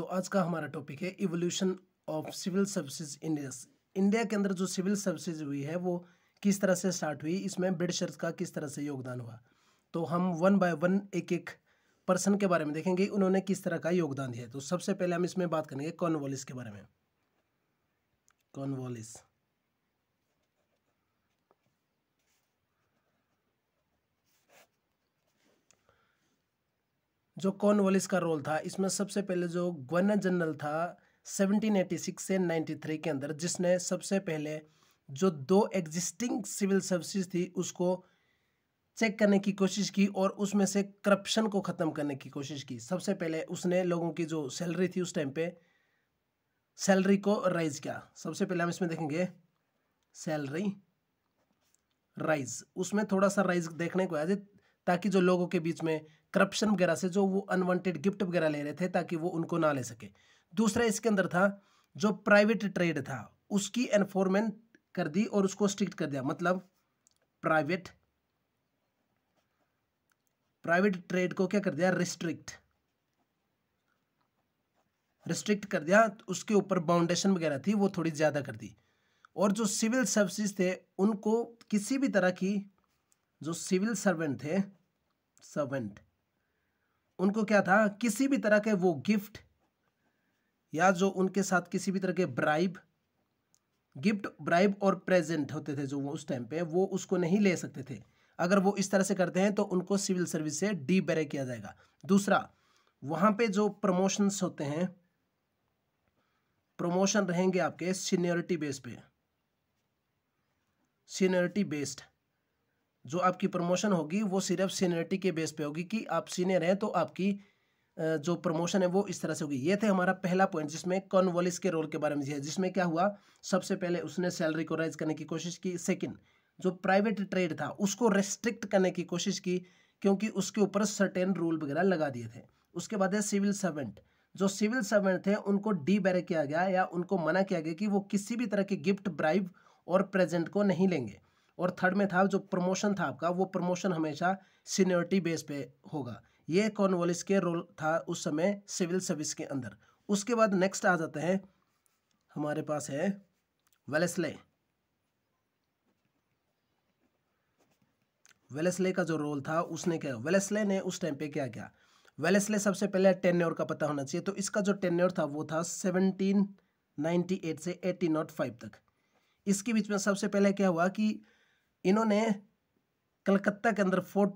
तो आज का हमारा टॉपिक है evolution of civil services India. India के अंदर जो सिविल सर्विसेज हुई है वो किस तरह से स्टार्ट हुई, इसमें ब्रिटिशर्स का किस तरह से योगदान हुआ। तो हम वन बाय वन एक एक पर्सन के बारे में देखेंगे, उन्होंने किस तरह का योगदान दिया है। तो सबसे पहले हम इसमें बात करेंगे कॉर्नवालिस के बारे में। कॉर्नवालिस जो कॉर्नवालिस का रोल था, इसमें सबसे पहले जो गवर्नर जनरल था 1786 से 93 के अंदर, जिसने सबसे पहले जो दो एग्जिस्टिंग सिविल सर्विसेज थी उसको चेक करने की कोशिश की और उसमें से करप्शन को ख़त्म करने की कोशिश की। सबसे पहले उसने लोगों की जो सैलरी थी उस टाइम पे सैलरी को राइज किया। सबसे पहले हम इसमें देखेंगे सैलरी राइज, उसमें थोड़ा सा राइज देखने को आया ताकि जो लोगों के बीच में करप्शन वगैरह से जो वो अनवांटेड गिफ्ट वगैरह ले रहे थे ताकि वो उनको ना ले सके। दूसरा इसके अंदर था जो प्राइवेट ट्रेड था उसकी एनफोर्समेंट कर दी और उसको स्ट्रिक्ट कर दिया। मतलब प्राइवेट ट्रेड को क्या कर दिया, रिस्ट्रिक्ट कर दिया। उसके ऊपर बाउंडेशन वगैरह थी वो थोड़ी ज़्यादा कर दी। और जो सिविल सर्विसेज थे उनको किसी भी तरह की, जो सिविल सर्वेंट थे उनको क्या था, किसी भी तरह के वो गिफ्ट या जो उनके साथ किसी भी तरह के ब्राइब और प्रेजेंट होते थे जो वो उस टाइम पे वो उसको नहीं ले सकते थे। अगर वो इस तरह से करते हैं तो उनको सिविल सर्विस से डीबेरे किया जाएगा। दूसरा, वहां पे जो प्रमोशंस होते हैं, प्रमोशन रहेंगे आपके सीनियरिटी बेस पे। सीनियरिटी बेस्ड जो आपकी प्रमोशन होगी वो सिर्फ सीनियरिटी के बेस पे होगी कि आप सीनियर हैं तो आपकी जो प्रमोशन है वो इस तरह से होगी। ये थे हमारा पहला पॉइंट जिसमें कॉर्नवालिस के रोल के बारे में दिया है, जिसमें क्या हुआ, सबसे पहले उसने सैलरी को राइज करने की कोशिश की। सेकंड, जो प्राइवेट ट्रेड था उसको रेस्ट्रिक्ट करने की कोशिश की क्योंकि उसके ऊपर सर्टेन रूल वगैरह लगा दिए थे। उसके बाद है सिविल सर्वेंट, जो सिविल सर्वेंट थे उनको डीबेरे किया गया या उनको मना किया गया कि वो किसी भी तरह के गिफ्ट, ब्राइब और प्रेजेंट को नहीं लेंगे। और थर्ड में था जो प्रमोशन था आपका, वो प्रमोशन हमेशा सीनियरिटी बेस पे होगा। ये कॉर्नवालिस के रोल था उस समय सिविल सर्विस के अंदर। उसके बाद नेक्स्ट आ जाते हैं, हमारे पास है वेलेस्ले। वेलेस्ले का जो रोल था उसने क्या, वेलेस्ले ने उस टाइम पे क्या किया, वेलेस्ले सबसे पहले टेन्योर का पता होना चाहिए। तो इसका जो टेन्योर था वो था 1798 से 1805 तक। इसके बीच में सबसे पहले क्या हुआ कि इन्होंने कलकत्ता के अंदर फोर्ट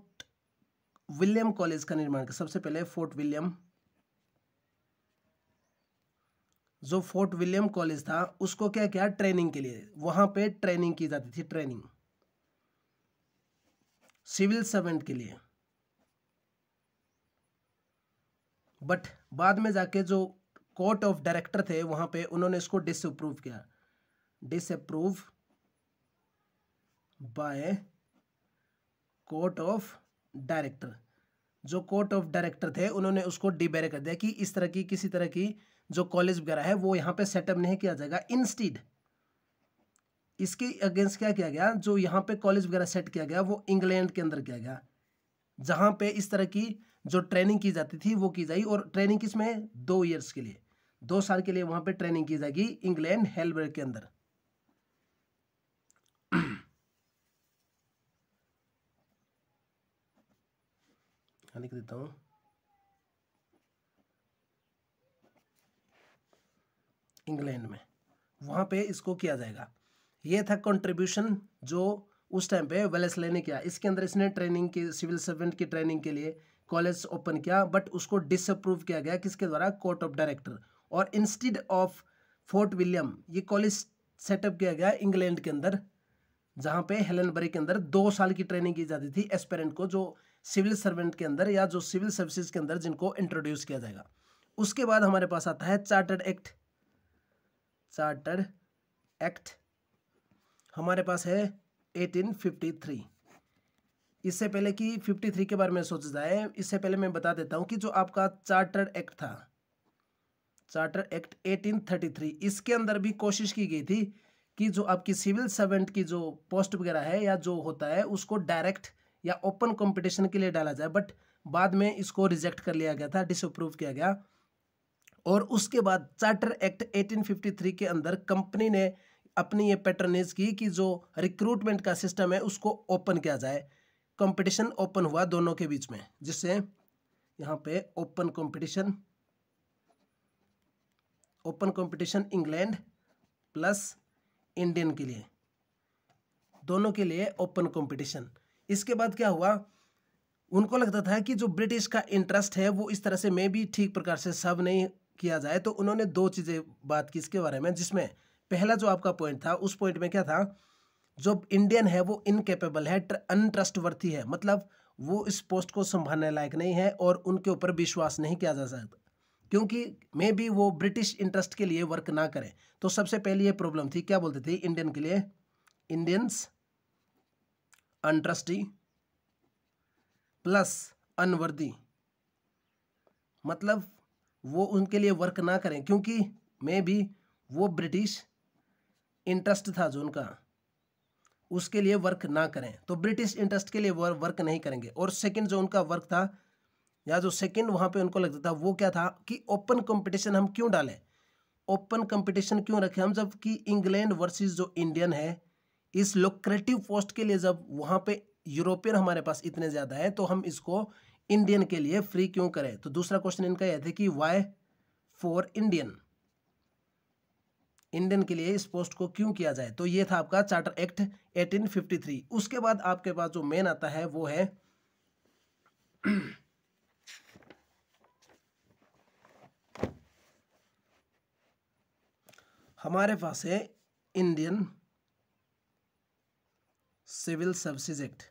विलियम कॉलेज का निर्माण किया। सबसे पहले फोर्ट विलियम कॉलेज था उसको क्या किया, ट्रेनिंग के लिए वहां पे ट्रेनिंग की जाती थी, ट्रेनिंग सिविल सर्वेंट के लिए। बट बाद में जाके जो कोर्ट ऑफ डायरेक्टर थे वहां पे उन्होंने इसको डिसअप्रूव किया, disapprove by court of director. जो कोर्ट ऑफ डायरेक्टर थे उन्होंने उसको डिबेरे कर दिया कि इस तरह की किसी तरह की जो कॉलेज वगैरह है वो यहाँ पे सेटअप नहीं किया जाएगा। इंस्टीड इसके अगेंस्ट क्या किया गया, जो यहाँ पे कॉलेज वगैरह सेट किया गया वो इंग्लैंड के अंदर किया गया, जहाँ पे इस तरह की जो ट्रेनिंग की जाती थी वो की जाएगी। और ट्रेनिंग किसमें, 2 ईयर्स के लिए, 2 साल के लिए वहाँ पे ट्रेनिंग की जाएगी इंग्लैंड हेलबर्ग के अंदर। लिख देता हूँ, इंग्लैंड में वहां पे इसको किया जाएगा। ये था कंट्रीब्यूशन जो उस टाइम पे वेलेस्ले ने किया। इसके अंदर इसने ट्रेनिंग की, सिविल सर्वेंट की ट्रेनिंग के लिए कॉलेज ओपन किया, बट उसको डिसअप्रूव किया गया किसके द्वारा, कोर्ट ऑफ डायरेक्टर। और इंस्टीड ऑफ फोर्ट विलियम ये कॉलेज सेटअप किया गया इंग्लैंड के अंदर, जहां पे हेलनबरी के अंदर 2 साल की ट्रेनिंग की जाती थी एस्पिरेंट को, जो सिविल सर्वेंट के अंदर या जो सिविल सर्विसेज के अंदर जिनको इंट्रोड्यूस किया जाएगा। उसके बाद हमारे पास आता है चार्टर्ड एक्ट हमारे पास है 1853। इससे पहले कि 53 के बारे में सोचा जाए, इससे पहले मैं बता देता हूं कि जो आपका चार्टर्ड एक्ट था, चार्टर एक्ट 1833, इसके अंदर भी कोशिश की गई थी कि जो आपकी सिविल सर्वेंट की जो पोस्ट वगैरह है या जो होता है उसको डायरेक्ट या ओपन कंपटीशन के लिए डाला जाए, बट बाद में इसको रिजेक्ट कर लिया गया था, डिसअप्रूव किया गया। और उसके बाद चार्टर एक्ट 1853 के अंदर कंपनी ने अपनी ये पैटर्नेज की कि जो रिक्रूटमेंट का सिस्टम है उसको ओपन किया जाए। कंपटीशन ओपन हुआ दोनों के बीच में, जिससे यहाँ पे open competition England plus Indian के लिए, दोनों के लिए ओपन कंपटीशन। इसके बाद क्या हुआ, उनको लगता था कि जो ब्रिटिश का इंटरेस्ट है वो इस तरह से में भी ठीक प्रकार से सर्व नहीं किया जाए, तो उन्होंने दो चीज़ें बात की इसके बारे में, जिसमें पहला जो आपका पॉइंट था उस पॉइंट में क्या था, जो इंडियन है वो इनकेपेबल है, अनट्रस्टवर्थी है, मतलब वो इस पोस्ट को संभालने लायक नहीं है और उनके ऊपर विश्वास नहीं किया जा सकता, क्योंकि मे भी वो ब्रिटिश इंटरेस्ट के लिए वर्क ना करें। तो सबसे पहली ये प्रॉब्लम थी, क्या बोलते थे इंडियन के लिए, इंडियंस अनट्रस्टी प्लस अनवर्दी, मतलब वो उनके लिए वर्क ना करें क्योंकि मे भी वो ब्रिटिश इंटरेस्ट था जो उनका, उसके लिए वर्क ना करें, तो ब्रिटिश इंटरेस्ट के लिए वर्क नहीं करेंगे। और सेकंड जो उनका वर्क था, या जो सेकंड वहाँ पे उनको लगता था वो क्या था कि ओपन कंपटीशन हम क्यों डालें, ओपन कंपटीशन क्यों रखें हम, जबकि इंग्लैंड वर्सेस जो इंडियन है, इस लुक्रेटिव पोस्ट के लिए जब वहाँ पे यूरोपियन हमारे पास इतने ज़्यादा है तो हम इसको इंडियन के लिए फ्री क्यों करें। तो दूसरा क्वेश्चन इनका यह था कि वाई फॉर इंडियन, इंडियन के लिए इस पोस्ट को क्यों किया जाए। तो ये था आपका चार्टर एक्ट 1853। उसके बाद आपके पास जो मेन आता है वो है हमारे पास है Indian civil services act.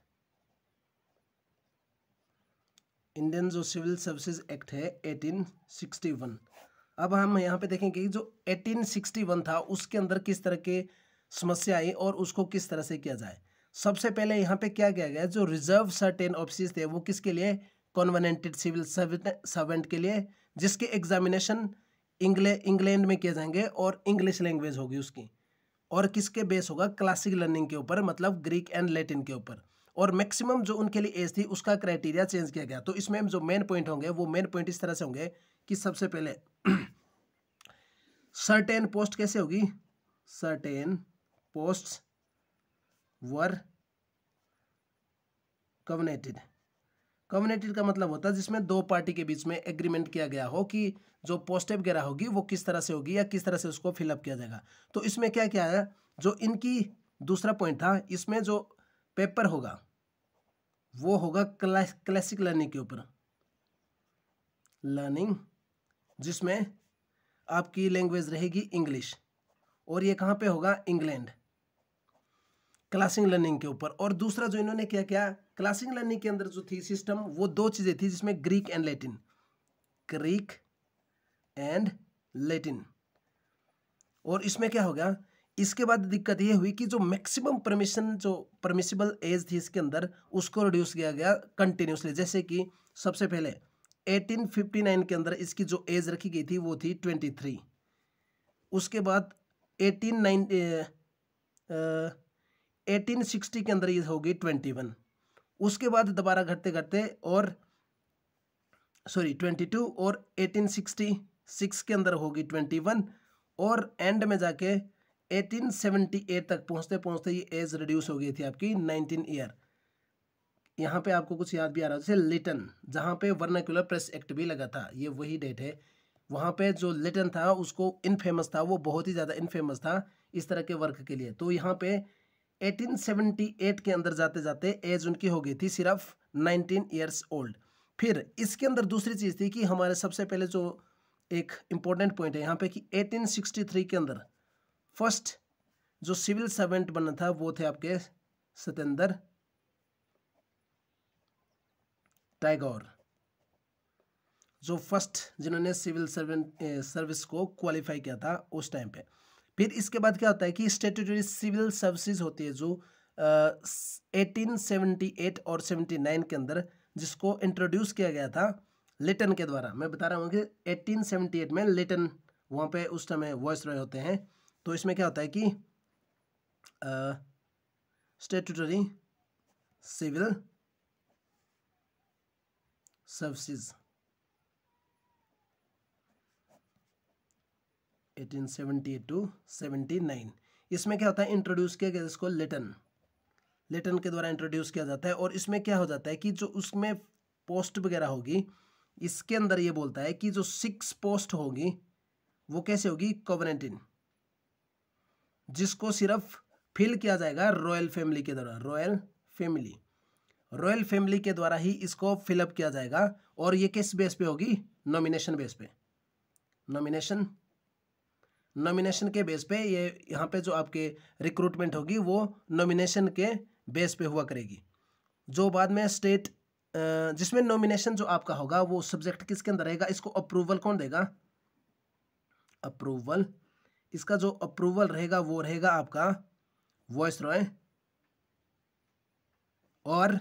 Indian जो सिविल सर्विसेज एक्ट है 1861। अब हम यहाँ पे देखेंगे कि जो 1861 था उसके अंदर किस तरह के समस्या आई और उसको किस तरह से किया जाए। सबसे पहले यहाँ पे क्या किया गया, जो रिजर्व सर्टेन ऑफिस थे वो किसके लिए, कॉन्वेनेंटेड सिविल सर्वेंट के लिए, जिसके एग्जामिनेशन इंग्लैंड में किए जाएंगे और इंग्लिश लैंग्वेज होगी उसकी, और किसके बेस होगा, क्लासिक लर्निंग के ऊपर, मतलब ग्रीक एंड लैटिन के ऊपर। और मैक्सिमम जो उनके लिए एज थी उसका क्राइटेरिया चेंज किया गया। तो इसमें जो मेन पॉइंट होंगे वो मेन पॉइंट इस तरह से होंगे कि सबसे पहले सर्टेन पोस्ट कैसे होगी, सर्टेन पोस्ट वर कवनेटेड। कवनेटेड का मतलब होता है जिसमें दो पार्टी के बीच में एग्रीमेंट किया गया हो कि जो पोस्टें वगैरह होगी वो किस तरह से होगी या किस तरह से उसको फिलअप किया जाएगा। तो इसमें क्या क्या है, जो इनकी दूसरा पॉइंट था, इसमें जो पेपर होगा वो होगा क्लासिक लर्निंग के ऊपर, लर्निंग जिसमें आपकी लैंग्वेज रहेगी इंग्लिश, और ये कहाँ पे होगा, इंग्लैंड, क्लासिक लर्निंग के ऊपर। और दूसरा जो इन्होंने क्या किया, क्लासिक लर्निंग के अंदर जो थी सिस्टम वो दो चीज़ें थी, जिसमें Greek and Latin, Greek and Latin. और इसमें क्या हो गया, इसके बाद दिक्कत ये हुई कि जो मैक्सिमम परमिसिबल एज थी इसके अंदर उसको रिड्यूस किया गया कंटिन्यूसली। जैसे कि सबसे पहले 1859 के अंदर इसकी जो एज रखी गई थी वो थी 23, उसके बाद 1860 के अंदर ये होगी 21, उसके बाद दोबारा घटते घटते और 22, और 1866 के अंदर होगी 21, और एंड में जाके 1878 तक पहुंचते पहुंचते ये एज रिड्यूस हो गई थी आपकी 19 ईयर। यहाँ पे आपको कुछ याद भी आ रहा है, जैसे लिटन, जहाँ पे वर्नाक्युलर प्रेस एक्ट भी लगा था, ये वही डेट है, वहाँ पे जो लिटन था उसको इनफेमस था, वो बहुत ही ज़्यादा इनफेमस था इस तरह के वर्क के लिए। तो यहाँ पे 1878 के अंदर जाते जाते एज उनकी हो गई थी सिर्फ 19 ईयर्स ओल्ड। फिर इसके अंदर दूसरी चीज़ थी कि हमारे सबसे पहले जो एक इम्पोर्टेंट पॉइंट है यहाँ पे कि 1863 के अंदर फर्स्ट जो सिविल सर्वेंट बना था वो थे आपके सत्येंद्र टैगोर, जो फर्स्ट जिन्होंने सिविल सर्विस को क्वालिफाई किया था उस टाइम पे। फिर इसके बाद क्या होता है कि स्टैट्यूटरी सिविल सर्विसेज होती है जो 1878 और 79 के अंदर, जिसको इंट्रोड्यूस किया गया था लिटन के द्वारा। मैं बता रहा हूँ कि 1878 में लिटन वहाँ पे उस समय वॉइस रॉय होते हैं। तो इसमें क्या होता है कि स्टैट्यूटरी सिविल सर्विसेज 1878 टू 79। इसमें क्या होता है, इंट्रोड्यूस किया गया इसको लिटन के द्वारा इंट्रोड्यूस किया जाता है। और इसमें क्या हो जाता है कि जो उसमें पोस्ट वगैरह होगी, इसके अंदर ये बोलता है कि जो 6 पोस्ट होगी वो कैसे होगी, कोवेनेंटिन, जिसको सिर्फ फिल किया जाएगा रॉयल फैमिली के द्वारा, रॉयल फैमिली के द्वारा ही इसको फिलअप किया जाएगा। और ये किस बेस पे होगी, नॉमिनेशन बेस पे, नॉमिनेशन के बेस पे ये यहाँ पे जो आपके रिक्रूटमेंट होगी वो नॉमिनेशन के बेस पे हुआ करेगी। जो बाद में स्टेट जिसमें नॉमिनेशन जो आपका होगा वो सब्जेक्ट किसके अंदर रहेगा, इसको अप्रूवल कौन देगा, अप्रूवल, इसका जो अप्रूवल रहेगा वो रहेगा आपका वाइसरॉय और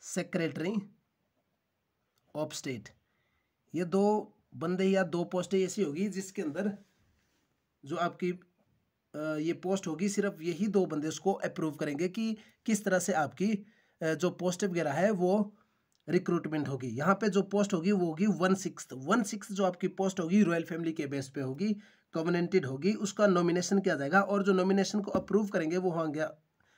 सेक्रेटरी ऑफ स्टेट। ये दो बंदे या दो पोस्टें ऐसी होगी जिसके अंदर जो आपकी ये पोस्ट होगी सिर्फ यही दो बंदे उसको अप्रूव करेंगे कि किस तरह से आपकी जो पोस्ट वगैरह है वो रिक्रूटमेंट होगी। यहाँ पे जो पोस्ट होगी वो होगी 1/6 जो आपकी पोस्ट होगी रॉयल फैमिली के बेस पे होगी, कॉवेनेंटेड होगी, उसका नॉमिनेशन किया जाएगा। और जो नॉमिनेशन को अप्रूव करेंगे वो होंगे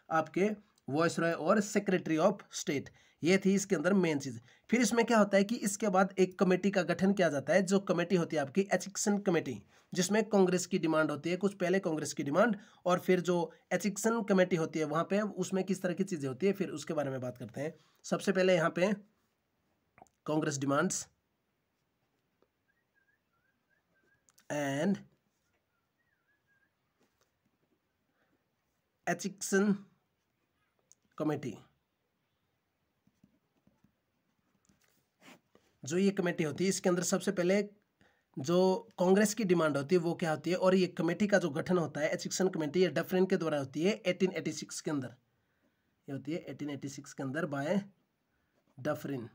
आपके वाइसरॉय और सेक्रेटरी ऑफ स्टेट। ये थी इसके अंदर मेन चीज़। फिर इसमें क्या होता है कि इसके बाद एक कमेटी का गठन किया जाता है, जो कमेटी होती है आपकी एचिक्सन कमेटी, जिसमें कांग्रेस की डिमांड होती है, कुछ पहले कांग्रेस की डिमांड, और फिर जो एचिक्सन कमेटी होती है वहाँ पे उसमें किस तरह की चीज़ें होती है, फिर उसके बारे में बात करते हैं। सबसे पहले यहाँ पे कांग्रेस डिमांड्स एंड एचिक्सन कमेटी, जो ये कमेटी होती है इसके अंदर सबसे पहले जो कांग्रेस की डिमांड होती है वो क्या होती है, और ये कमेटी का जो गठन होता है एचिक्सन कमेटी, ये डफरिन के द्वारा होती है 1886 के अंदर, ये होती है 1886 के अंदर बाय डफरिन।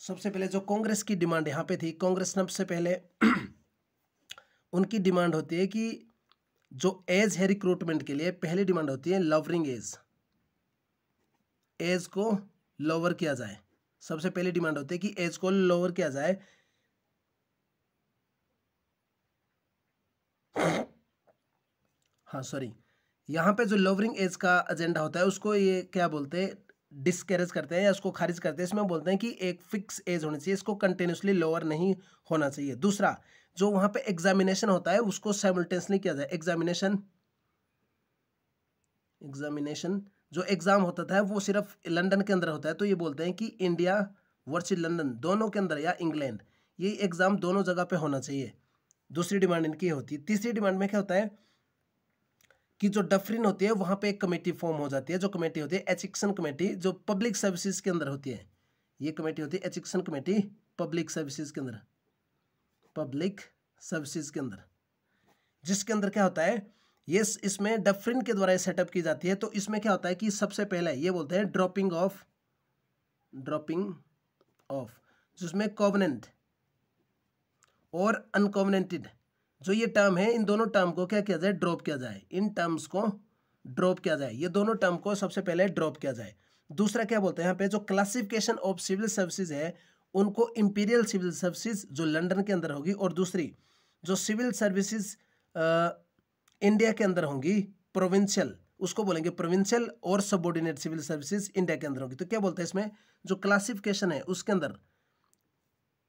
सबसे पहले जो कांग्रेस की डिमांड यहाँ पे थी, कांग्रेस सबसे पहले उनकी डिमांड होती है कि जो एज है रिक्रूटमेंट के लिए, पहली डिमांड होती है लॉवरिंग एज को लोअर किया जाए। सबसे पहली डिमांड होती है कि एज को लोअर किया जाए। हाँ सॉरी, यहाँ पे जो लोअरिंग एज का एजेंडा होता है उसको ये क्या बोलते हैं, डिस्करेज करते हैं या उसको खारिज करते हैं। इसमें बोलते हैं कि एक फिक्स एज होनी चाहिए, इसको कंटिन्यूसली लोअर नहीं होना चाहिए। दूसरा, जो वहाँ पे एग्जामिनेशन होता है उसको साइमल्टेनियसली किया जाए। एग्जामिनेशन जो एग्जाम होता था वो सिर्फ लंदन के अंदर होता है, तो ये बोलते हैं कि इंडिया वर्सेस लंदन दोनों के अंदर या इंग्लैंड, ये एग्जाम दोनों जगह पे होना चाहिए। दूसरी डिमांड इनकी होती है। तीसरी डिमांड में क्या होता है कि जो डफरिन होती है वहाँ पे एक कमेटी फॉर्म हो जाती है, जो कमेटी होती है एचिक्सन कमेटी, जो पब्लिक सर्विसेज के अंदर होती है। ये कमेटी होती है एचिक्सन कमेटी पब्लिक सर्विसेज के अंदर, जिसके अंदर क्या होता है, ये इसमें डफरिन के द्वारा सेटअप की जाती है। तो इसमें क्या होता है कि सबसे पहले ये बोलते हैं ड्रॉपिंग ऑफ जिसमें कोवेनेंट और अनकोवेनेंटेड, जो ये टर्म है, इन दोनों टर्म को क्या किया जाए, ड्रॉप किया जाए। इन टर्म्स को ड्रॉप किया जाए, ये दोनों टर्म को सबसे पहले ड्रॉप किया जाए। दूसरा क्या बोलते हैं यहाँ पे, जो क्लासिफिकेशन ऑफ सिविल सर्विसेज है उनको इंपीरियल सिविल सर्विसेज जो लंदन के अंदर होगी, और दूसरी जो सिविल सर्विसेज इंडिया के अंदर होंगी प्रोविंशियल, उसको बोलेंगे प्रोविंशियल, और सबऑर्डिनेट सिविल सर्विसेज इंडिया के अंदर होगी। तो क्या बोलते हैं इसमें जो क्लासिफिकेशन है उसके अंदर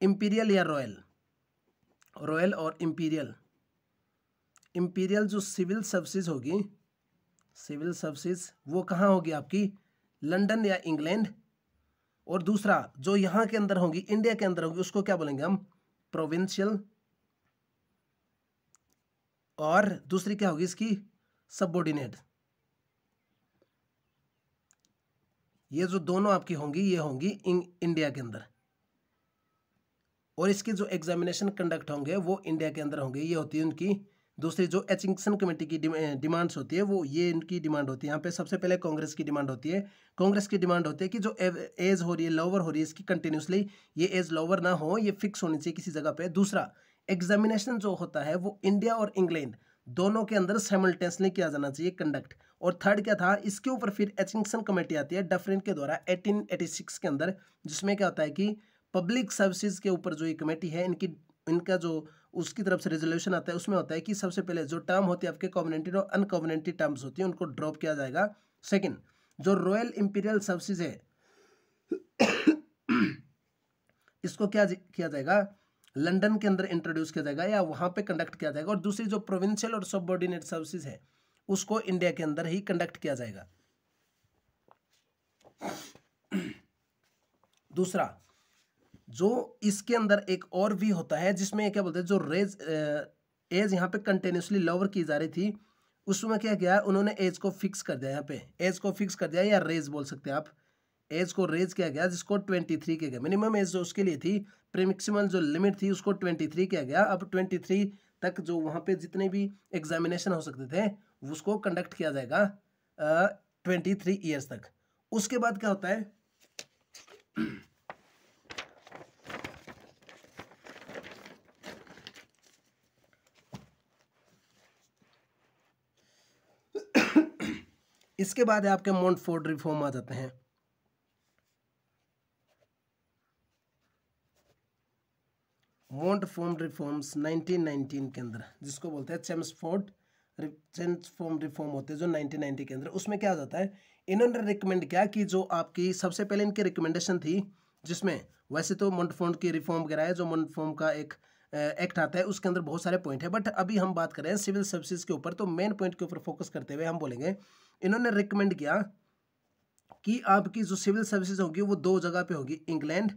इंपीरियल या रॉयल और इंपीरियल जो सिविल सर्विसेज होगी, सिविल सर्विसेज वो कहाँ होगी आपकी, लंदन या इंग्लैंड। और दूसरा जो यहाँ के अंदर होंगी, इंडिया के अंदर होंगी, उसको क्या बोलेंगे हम, प्रोविंशियल। और दूसरी क्या होगी इसकी, सबऑर्डिनेट। ये जो दोनों आपकी होंगी ये होंगी इंडिया के अंदर, और इसके जो एग्जामिनेशन कंडक्ट होंगे वो इंडिया के अंदर होंगे। ये होती है उनकी दूसरी जो एचिक्सन कमेटी की डिमांड्स होती है, वो ये इनकी डिमांड होती है। यहाँ पे सबसे पहले कांग्रेस की डिमांड होती है। कांग्रेस की डिमांड होती है कि जो एज हो रही है, लोअर हो रही है, इसकी कंटिन्यूसली ये एज लोअर ना हो, ये फिक्स होनी चाहिए किसी जगह पे। दूसरा, एग्जामिनेशन जो होता है वो इंडिया और इंग्लैंड दोनों के अंदर साइमल्टेनियसली किया जाना चाहिए कंडक्ट। और थर्ड क्या था, इसके ऊपर फिर एचिक्सन कमेटी आती है डफरिन के द्वारा 1886 के अंदर, जिसमें क्या होता है कि पब्लिक सर्विसेज के ऊपर जो ये कमेटी है, इनका जो उसकी तरफ से रेजोल्यूशन आता है उसमें होता है कि सबसे पहले जो टर्म होती है आपके कॉवेनेंटेड और अनकॉवेनेंटेड टर्म्स होती है उनको ड्रॉप किया जाएगा। सेकंड, जो रॉयल इंपीरियल सर्विसेज है इसको क्या किया जाएगा, लंदन के अंदर इंट्रोड्यूस किया जाएगा या वहां पे कंडक्ट किया जाएगा। और दूसरी जो प्रोविंशियल और सबऑर्डिनेट सर्विसेज है उसको इंडिया के अंदर ही कंडक्ट किया जाएगा। दूसरा, जो इसके अंदर एक और भी होता है जिसमें क्या बोलते हैं, जो एज यहाँ पे कंटिन्यूसली लोअर की जा रही थी उसमें क्या किया उन्होंने, एज को फिक्स कर दिया। यहाँ पे एज को फिक्स कर दिया या रेज बोल सकते हैं आप, एज को रेज किया गया जिसको 23 किया गया। मिनिमम एज जो उसके लिए थी, प्रीमिक्सिमल जो लिमिट थी उसको 23 किया गया। अब 23 तक जो वहाँ पे जितने भी एग्जामिनेशन हो सकते थे उसको कंडक्ट किया जाएगा 23 ईयर्स तक। उसके बाद क्या होता है, इसके बाद आपके मॉन्टफोर्ड रिफॉर्म आ जाते हैं। मॉन्टफोर्ड रिफॉर्म्स 1919 के अंदर, जिसको बोलते हैं चेम्सफोर्ड रिफॉर्म होते हैं जो 1990 के अंदर। उसमें क्या जाता है, इन्होंने रिकमेंड किया कि जो आपकी सबसे पहले इनकी रिकमेंडेशन थी, जिसमें वैसे तो मॉन्टफोर्ड की रिफॉर्म कराया जो मॉन्टफोर्ड का एक एक्ट आता है उसके अंदर बहुत सारे पॉइंट है, बट अभी हम बात करें सिविल सर्विसेज के ऊपर, तो मेन पॉइंट के ऊपर फोकस करते हुए हम बोलेंगे इन्होंने रिकमेंड किया कि आपकी जो सिविल सर्विसेज होगी वो 2 जगह पे होगी, इंग्लैंड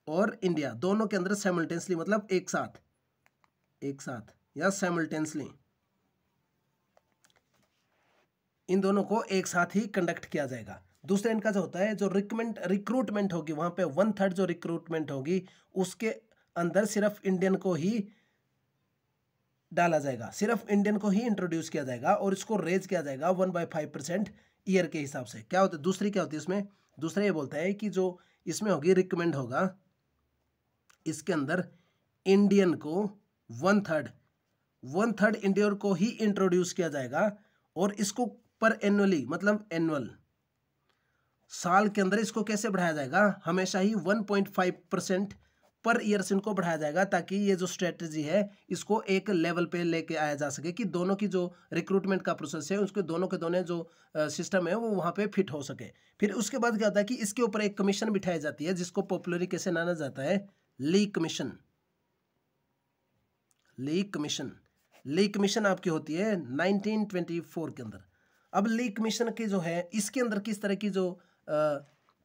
और इंडिया, दोनों के अंदर साइमल्टेनियसली, मतलब एक साथ या साइमल्टेनियसली इन दोनों को एक साथ ही कंडक्ट किया जाएगा। दूसरा इनका जो होता है, जो रिक्रूटमेंट होगी वहां पे 1/3 जो रिक्रूटमेंट होगी उसके अंदर सिर्फ इंडियन को ही डाला जाएगा, सिर्फ इंडियन को ही इंट्रोड्यूस किया जाएगा और इसको रेज किया जाएगा 1/5% ईयर के हिसाब से। क्या होता है, दूसरी क्या होती है इसमें, दूसरा ये बोलता है कि जो इसमें होगी रिकमेंड होगा, इसके अंदर इंडियन को 1/3 इंडियन को ही इंट्रोड्यूस किया जाएगा और इसको पर एनुअली, मतलब एनुअल साल के अंदर इसको कैसे बढ़ाया जाएगा, हमेशा ही 1.5% पर ईयर से इनको बढ़ाया जाएगा, ताकि ये जो स्ट्रेटजी है इसको एक लेवल पे लेके आया जा सके कि दोनों की जो रिक्रूटमेंट का प्रोसेस है उसके दोनों के दोनों जो सिस्टम है वो वहाँ पे फिट हो सके। फिर उसके बाद क्या होता है कि इसके ऊपर एक कमीशन बिठाई जाती है जिसको पॉपुलरली कैसे जाना जाता है, ली कमीशन। ली कमीशन आपकी होती है 1924 के अंदर। अब ली कमीशन की जो है इसके अंदर किस तरह की जो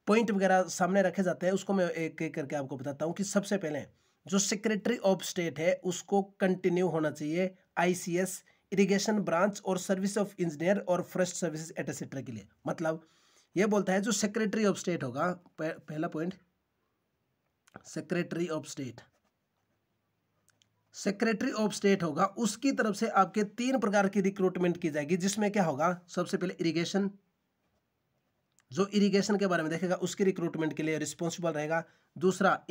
पॉइंट वगैरह सामने रखे जाते हैं उसको मैं एक एक करके आपको बताता हूँ कि सबसे पहले जो सेक्रेटरी ऑफ स्टेट है उसको कंटिन्यू होना चाहिए ICS, इरिगेशन ब्रांच और सर्विस ऑफ इंजीनियर और फॉरेस्ट सर्विसेज एटसेट्रा के लिए। मतलब ये बोलता है जो सेक्रेटरी ऑफ स्टेट होगा, पहला पॉइंट, सेक्रेटरी ऑफ स्टेट होगा उसकी तरफ से आपके 3 प्रकार की रिक्रूटमेंट की जाएगी, जिसमें क्या होगा, सबसे पहले इरिगेशन, जो इरिगेशन के बारे में देखेगा उसकी रिक्रूटमेंट के लिए रिस्पॉन्सिबल रहेगा। दूसरा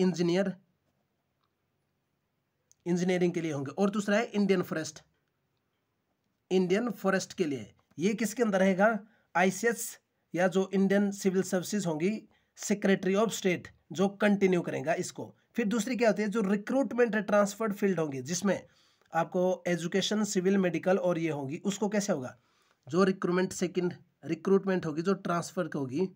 इंजीनियरिंग के लिए होंगे और दूसरा है इंडियन फॉरेस्ट के लिए। ये किसके अंदर रहेगा, ICS या जो इंडियन सिविल सर्विसेज होंगी, सेक्रेटरी ऑफ स्टेट जो कंटिन्यू करेगा इसको। फिर दूसरी क्या होती है, जो रिक्रूटमेंट ट्रांसफर्ड फील्ड होंगी जिसमें आपको एजुकेशन, सिविल, मेडिकल और ये होगी, उसको कैसे होगा, जो रिक्रूटमेंट होगी जो ट्रांसफर होगी,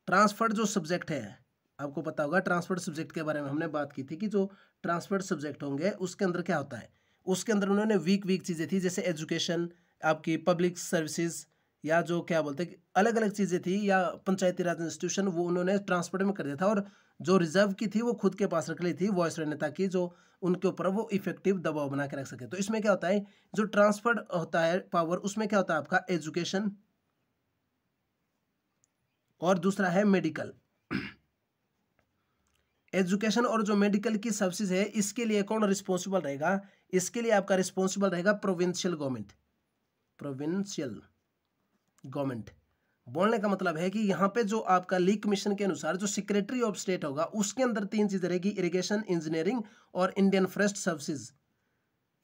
ट्रांसफर्ड जो सब्जेक्ट है, आपको पता होगा ट्रांसफर्ड सब्जेक्ट के बारे में हमने बात की थी कि जो ट्रांसफर्ड सब्जेक्ट होंगे उसके अंदर क्या होता है, उसके अंदर उन्होंने वीक चीज़ें थी जैसे एजुकेशन, आपकी पब्लिक सर्विसेज या जो क्या बोलते हैं अलग अलग चीज़ें थी, या पंचायती राज इंस्टीट्यूशन, वो उन्होंने ट्रांसफर में कर दिया था और जो रिजर्व की थी वो खुद के पास रख ली थी वॉइस रहने, ताकि जो उनके ऊपर वो इफेक्टिव दबाव बना के रख सके। तो इसमें क्या होता है, जो ट्रांसफर होता है पावर, उसमें क्या होता है आपका एजुकेशन और दूसरा है मेडिकल। एजुकेशन और जो मेडिकल की सर्विसेज है इसके लिए कौन रिस्पॉन्सिबल रहेगा, इसके लिए आपका रिस्पॉन्सिबल रहेगा प्रोविंशियल गवर्नमेंट। बोलने का मतलब है कि यहाँ पे जो आपका ली कमीशन के अनुसार जो सेक्रेटरी ऑफ स्टेट होगा उसके अंदर 3 चीजें रहेगी, इरिगेशन, इंजीनियरिंग और इंडियन फॉरेस्ट सर्विसेज।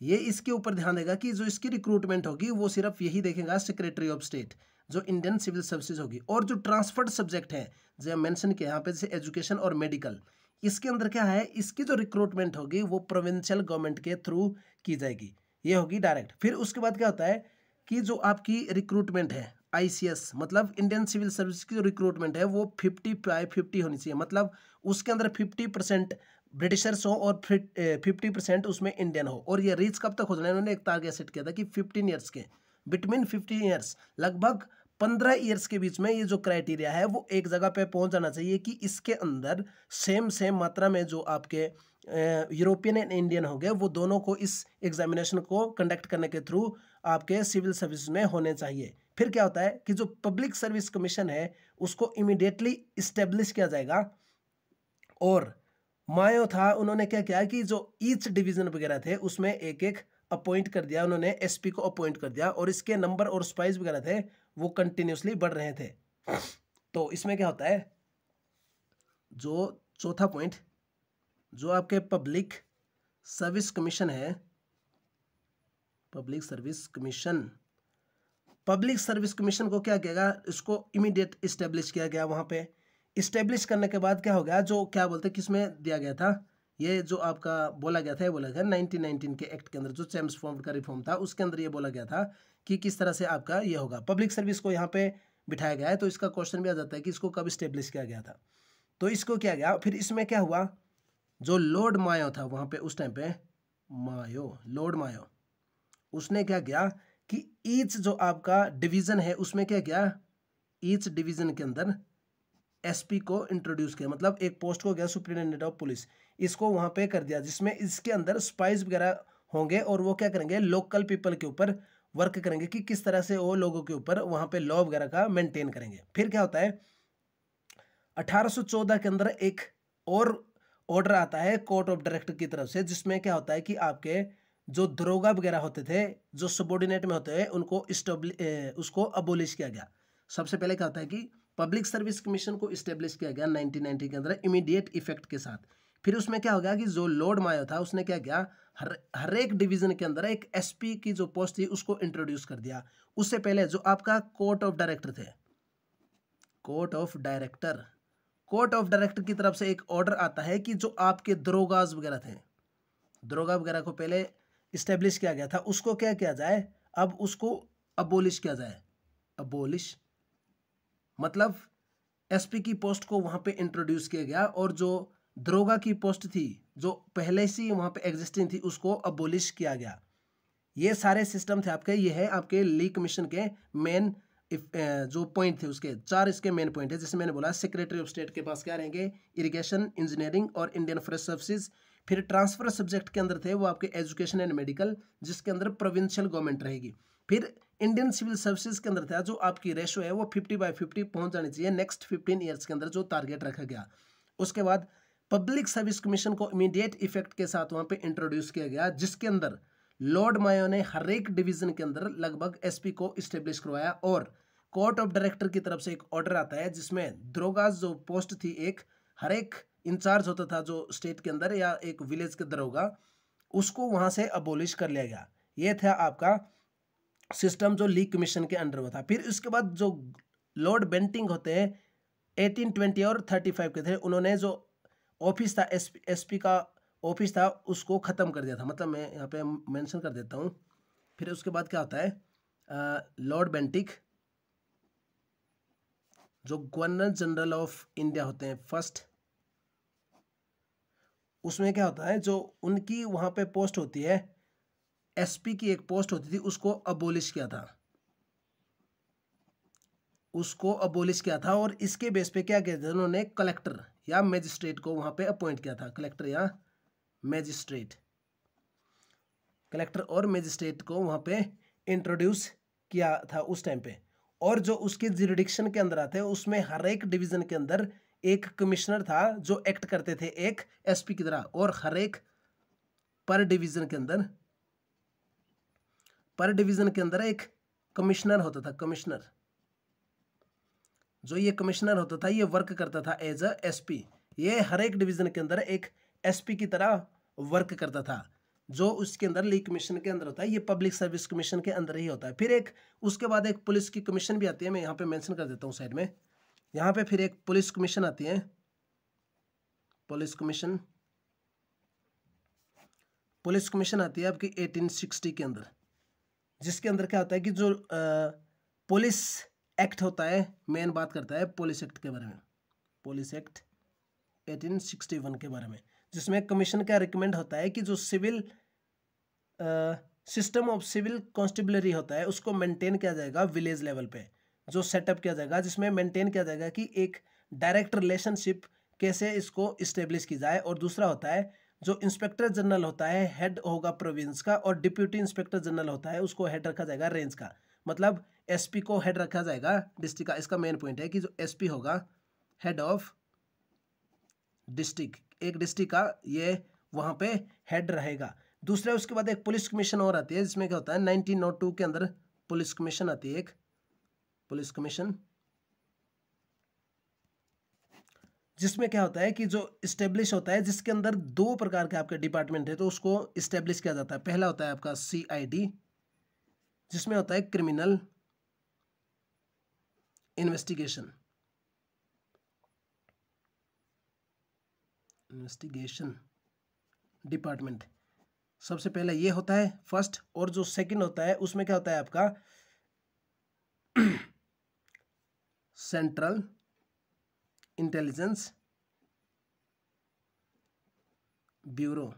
ये इसके ऊपर ध्यान देगा कि जो इसकी रिक्रूटमेंट होगी वो सिर्फ यही देखेगा सेक्रेटरी ऑफ स्टेट। जो इंडियन सिविल सर्विसेज होगी। और जो ट्रांसफर्ड सब्जेक्ट है जो मेंशन किया यहाँ पे, जैसे एजुकेशन और मेडिकल, इसके अंदर क्या है, इसकी जो रिक्रूटमेंट होगी वो प्रोविंशियल गवर्नमेंट के थ्रू की जाएगी, ये होगी डायरेक्ट। फिर उसके बाद क्या होता है कि जो आपकी रिक्रूटमेंट है आईसीएस, मतलब इंडियन सिविल सर्विस की जो रिक्रूटमेंट है वो 50/50 होनी चाहिए, मतलब उसके अंदर 50% ब्रिटिशर्स हो और 50% उसमें इंडियन हो। और ये रीच कब तक हो जाना है, इन्होंने एक टारगेट सेट किया था कि 15 ईयर्स के, बिटवीन 15 ईयर्स, लगभग 15 ईयर्स के बीच में ये जो क्राइटेरिया है वो एक जगह पे पहुंच जाना चाहिए कि इसके अंदर सेम मात्रा में जो आपके यूरोपियन एंड इंडियन हो गए वो दोनों को इस एग्जामिनेशन को कंडक्ट करने के थ्रू आपके सिविल सर्विस में होने चाहिए। फिर क्या होता है कि जो पब्लिक सर्विस कमीशन है उसको इमीडिएटली इस्टेब्लिश किया जाएगा। और मायो था, उन्होंने क्या किया कि जो ईच डिवीजन वगैरह थे उसमें एक एक अपॉइंट कर दिया, उन्होंने एसपी को अपॉइंट कर दिया, और इसके नंबर और स्पाइस वगैरह थे वो कंटिन्यूसली बढ़ रहे थे। तो इसमें क्या होता है, जो चौथा पॉइंट, जो आपके पब्लिक सर्विस कमीशन है, पब्लिक सर्विस कमीशन को क्या किया, इसको इमीडिएट इस्टेब्लिश किया गया। वहां पे इस्टेब्लिश करने के बाद क्या हो गया, जो क्या बोलते हैं किसमें दिया गया था, ये जो आपका बोला गया था, ये बोला गया 1919 के एक्ट के अंदर, जो चेम्सफोर्ड का रिफॉर्म था उसके अंदर ये बोला गया था कि किस तरह से आपका ये होगा। पब्लिक सर्विस को यहाँ पे बिठाया गया है, तो इसका क्वेश्चन भी आ जाता है कि इसको कब इस्टेब्लिश किया गया था। तो इसको किया गया। फिर इसमें क्या हुआ, जो लॉर्ड मायो था वहाँ पे उस टाइम पे, लॉर्ड मायो, उसने क्या किया कि ईच जो आपका डिवीजन है उसमें क्या किया, ईच डिवीजन के अंदर एसपी को इंट्रोड्यूस किया, मतलब एक पोस्ट को गया सुप्रिटेंडेंट ऑफ पुलिस, इसको वहां पे कर दिया, जिसमें इसके अंदर स्पाइस वगैरह होंगे और वो क्या करेंगे, लोकल पीपल के ऊपर वर्क करेंगे कि किस तरह से वो लोगों के ऊपर वहां पे लॉ वगैरह का मेंटेन करेंगे। फिर क्या होता है 1814 के अंदर एक और ऑर्डर आता है कोर्ट ऑफ डायरेक्टर की तरफ से, जिसमें क्या होता है कि आपके जो दरोगा वगैरह होते थे जो सबॉर्डिनेट में होते हैं उनको उसको अबोलिश किया गया। सबसे पहले क्या होता है कि पब्लिक सर्विस कमीशन को इस्टेब्लिश किया गया 1990 के अंदर इमीडिएट इफेक्ट के साथ। फिर उसमें क्या हो गया कि जो लॉर्ड मायो था उसने क्या किया, हर एक डिवीजन के अंदर एक एसपी की जो पोस्ट थी उसको इंट्रोड्यूस कर दिया। उससे पहले जो आपका कोर्ट ऑफ डायरेक्टर थे, कोर्ट ऑफ डायरेक्टर की तरफ से एक ऑर्डर आता है कि जो आपके दरोगाज वगैरह थे, दरोगा वगैरह को पहले इस्टेब्लिश किया गया था, उसको क्या किया जाए, अब उसको अबोलिश किया जाए। अबोलिश मतलब एसपी की पोस्ट को वहां पे इंट्रोड्यूस किया गया, और जो दरोगा की पोस्ट थी जो पहले से वहां पे एग्जिस्टिंग थी उसको अबोलिश किया गया। ये सारे सिस्टम थे आपके, ये है आपके ली कमीशन के मेन जो पॉइंट थे, उसके 4 इसके मेन पॉइंट है। जैसे मैंने बोला सेक्रेटरी ऑफ स्टेट के पास क्या रहेंगे, इरिगेशन, इंजीनियरिंग और इंडियन फॉरेस्ट सर्विसेज। फिर ट्रांसफर सब्जेक्ट के अंदर थे वो आपके एजुकेशन एंड मेडिकल, जिसके अंदर प्रोविंशियल गवर्नमेंट रहेगी। फिर इंडियन सिविल सर्विसेज के अंदर था जो आपकी रेशो है वो 50/50 पहुंच जानी चाहिए नेक्स्ट 15 ईयर्स के अंदर, जो टारगेट रखा गया। उसके बाद पब्लिक सर्विस कमीशन को इमीडिएट इफेक्ट के साथ वहां पे इंट्रोड्यूस किया गया, जिसके अंदर लॉर्ड मायो ने हर एक डिवीजन के अंदर लगभग एसपी को इस्टेब्लिश करवाया। और कोर्ट ऑफ डायरेक्टर की तरफ से एक ऑर्डर आता है जिसमें दरोगाज जो पोस्ट थी, एक हर एक इंचार्ज होता था जो स्टेट के अंदर या एक विलेज के दरोगा, उसको वहां से अबोलिश कर लिया गया। ये था आपका सिस्टम जो ली कमीशन के अंडर में था। फिर उसके बाद जो लॉर्ड बेंटिंग होते हैं 1820 और 35 के थे, उन्होंने जो ऑफिस था एसपी का ऑफिस था उसको ख़त्म कर दिया था, मतलब मैं यहाँ पे मेंशन कर देता हूँ। फिर उसके बाद क्या होता है लॉर्ड बेंटिक जो गवर्नर जनरल ऑफ इंडिया होते हैं फर्स्ट, उसमें क्या होता है जो उनकी वहाँ पे पोस्ट होती है एसपी की एक पोस्ट होती थी, उसको अबोलिश किया था, और इसके बेस पे क्या किया था उन्होंने कलेक्टर या मैजिस्ट्रेट को वहां पे अपॉइंट किया था। कलेक्टर या मैजिस्ट्रेट, कलेक्टर और मैजिस्ट्रेट को वहां पे इंट्रोड्यूस किया था उस टाइम पे। और जो उसके जुरिडिक्शन के अंदर आते हैं उसमें हर एक डिवीजन के अंदर एक कमिश्नर था जो एक्ट करते थे एक एसपी की तरह, और हर एक पर डिवीजन के अंदर एक कमिश्नर होता था। कमिश्नर जो ये कमिश्नर होता था ये वर्क करता था एज अ एसपी, ये हर एक डिवीजन के अंदर एक एसपी की तरह वर्क करता था। जो उसके अंदर ली कमीशन के अंदर होता है, ये पब्लिक सर्विस कमीशन के अंदर ही होता है। फिर एक उसके बाद एक पुलिस की कमीशन भी आती है, मैं यहाँ पे मेंशन कर देता हूँ साइड में। यहाँ पे फिर एक पुलिस कमीशन आती है, पुलिस कमीशन आती है आपकी 1860 के अंदर, जिसके अंदर क्या होता है कि जो पुलिस एक्ट होता है, मेन बात करता है पुलिस एक्ट के बारे में, पुलिस एक्ट 1861 के बारे में, जिसमें कमीशन का रिकमेंड होता है कि जो civil system of civil constabulary होता है उसको मेंटेन किया जाएगा विलेज लेवल पे, जो सेटअप किया जाएगा, जिसमें मेंटेन किया जाएगा कि एक डायरेक्ट रिलेशनशिप कैसे इसको इस्टेब्लिश की जाए। और दूसरा होता है जो इंस्पेक्टर जनरल होता है हेड होगा प्रोविंस का, और डिप्यूटी इंस्पेक्टर जनरल होता है उसको हेड रखा जाएगा रेंज का, मतलब एसपी को हेड रखा जाएगा डिस्ट्रिक्ट का। इसका मेन पॉइंट है कि जो एसपी होगा हेड ऑफ डिस्ट्रिक्ट, एक डिस्ट्रिक्ट का ये वहाँ पे हेड रहेगा। दूसरा उसके बाद एक पुलिस कमीशन और आती है, जिसमें क्या होता है 1902 के अंदर पुलिस कमीशन आती है, एक पुलिस कमीशन, जिसमें क्या होता है कि जो इस्टेब्लिश होता है, जिसके अंदर दो प्रकार के आपके डिपार्टमेंट है तो उसको इस्टेब्लिश किया जाता है। पहला होता है आपका CID, जिसमें होता है क्रिमिनल इन्वेस्टिगेशन डिपार्टमेंट, सबसे पहले ये होता है फर्स्ट। और जो सेकंड होता है उसमें क्या होता है आपका सेंट्रल इंटेलिजेंस ब्यूरो।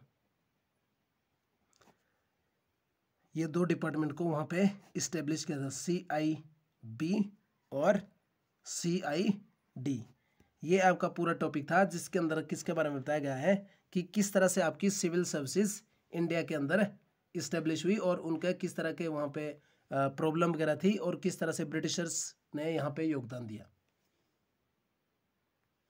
ये दो डिपार्टमेंट को वहाँ पे इस्टेब्लिश किया था, CIB और CID। ये आपका पूरा टॉपिक था, जिसके अंदर किसके बारे में बताया गया है कि किस तरह से आपकी सिविल सर्विसेज इंडिया के अंदर इस्टेब्लिश हुई और उनका किस तरह के वहाँ पे प्रॉब्लम वगैरह थी और किस तरह से ब्रिटिशर्स ने यहाँ पे योगदान दिया।